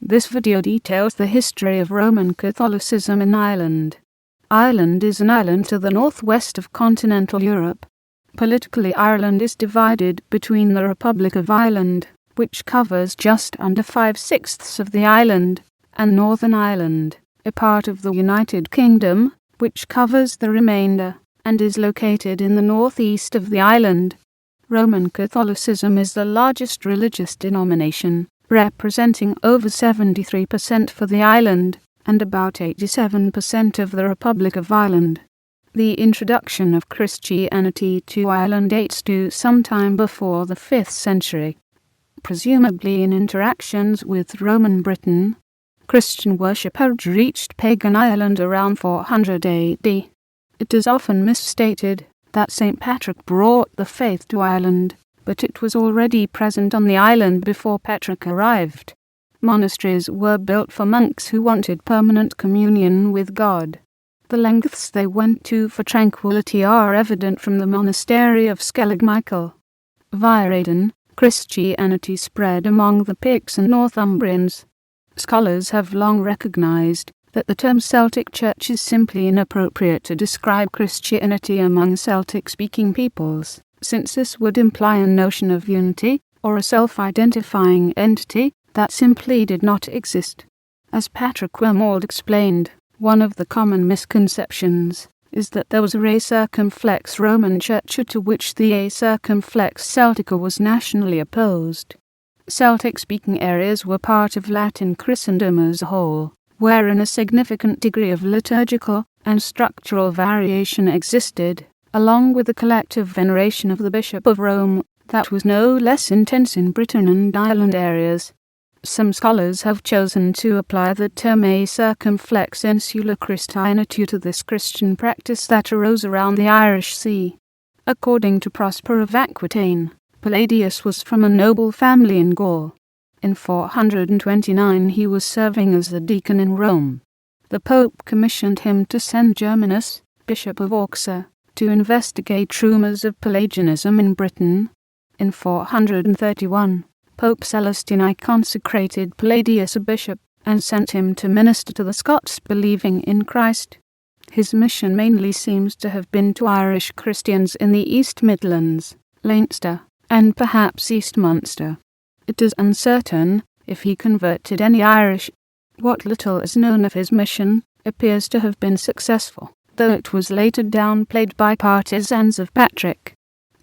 This video details the history of Roman Catholicism in Ireland. Ireland is an island to the northwest of continental Europe. Politically, Ireland is divided between the Republic of Ireland, which covers just under 5/6 of the island, and Northern Ireland, a part of the United Kingdom, which covers the remainder, and is located in the northeast of the island. Roman Catholicism is the largest religious denomination, representing over 73% for the island, and about 87% of the Republic of Ireland. The introduction of Christianity to Ireland dates to sometime before the 5th century. Presumably in interactions with Roman Britain, Christian worship had reached pagan Ireland around 400 AD. It is often misstated that St. Patrick brought the faith to Ireland, but it was already present on the island before Patrick arrived. Monasteries were built for monks who wanted permanent communion with God. The lengths they went to for tranquility are evident from the monastery of Skellig Michael. Via Aidan, Christianity spread among the Picts and Northumbrians. Scholars have long recognized that the term Celtic Church is simply inappropriate to describe Christianity among Celtic-speaking peoples, since this would imply a notion of unity, or a self-identifying entity, that simply did not exist. As Patrick Wormald explained, one of the common misconceptions is that there was a Re Circumflex Roman Church to which the A Circumflex Celtica was nationally opposed. Celtic-speaking areas were part of Latin Christendom as a whole, wherein a significant degree of liturgical and structural variation existed, along with the collective veneration of the Bishop of Rome, that was no less intense in Britain and Ireland areas. Some scholars have chosen to apply the term A Circumflex Insula Christianity to this Christian practice that arose around the Irish Sea. According to Prosper of Aquitaine, Palladius was from a noble family in Gaul. In 429 he was serving as a deacon in Rome. The Pope commissioned him to send Germanus, Bishop of Auxerre, to investigate rumours of Pelagianism in Britain. In 431, Pope Celestine I consecrated Palladius a bishop, and sent him to minister to the Scots believing in Christ. His mission mainly seems to have been to Irish Christians in the East Midlands, Leinster, and perhaps East Munster. It is uncertain if he converted any Irish. What little is known of his mission appears to have been successful, though it was later downplayed by partisans of Patrick.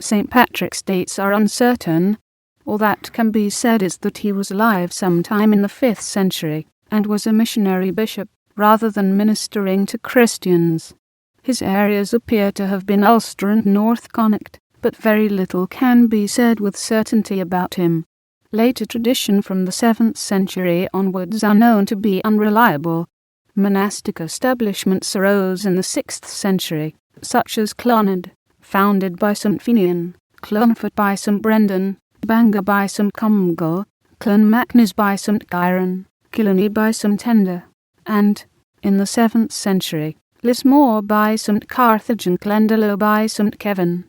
St. Patrick's dates are uncertain. All that can be said is that he was alive sometime in the 5th century, and was a missionary bishop, rather than ministering to Christians. His areas appear to have been Ulster and North Connacht, but very little can be said with certainty about him. Later tradition from the 7th century onwards are known to be unreliable. Monastic establishments arose in the 6th century, such as Clonard, founded by St. Finian, Clonfert by St. Brendan, Bangor by St. Comgall, Clonmacnoise by St. Gyron, Killarney by St. Enda, and, in the 7th century, Lismore by St. Carthage and Glendalough by St. Kevin.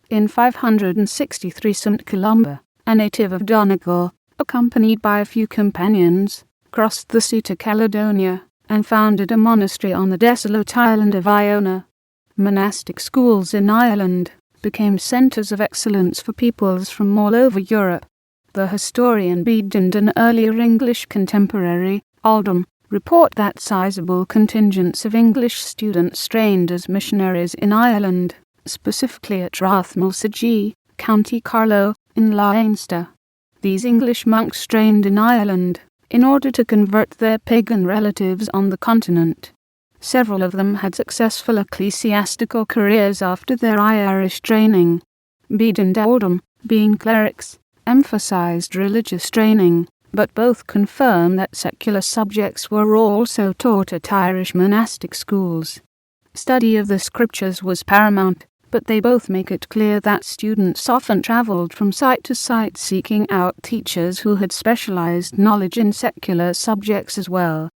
In 563 St. Columba, a native of Donegal, accompanied by a few companions, crossed the sea to Caledonia, and founded a monastery on the desolate island of Iona. Monastic schools in Ireland became centres of excellence for peoples from all over Europe. The historian Bede and an earlier English contemporary, Oldham, report that sizable contingents of English students trained as missionaries in Ireland, specifically at Rathmulsagee, County Carlow, in Leinster. These English monks trained in Ireland in order to convert their pagan relatives on the continent. Several of them had successful ecclesiastical careers after their Irish training. Bede and Oldham, being clerics, emphasized religious training, but both confirm that secular subjects were also taught at Irish monastic schools. Study of the scriptures was paramount, but they both make it clear that students often travelled from site to site seeking out teachers who had specialized knowledge in secular subjects as well.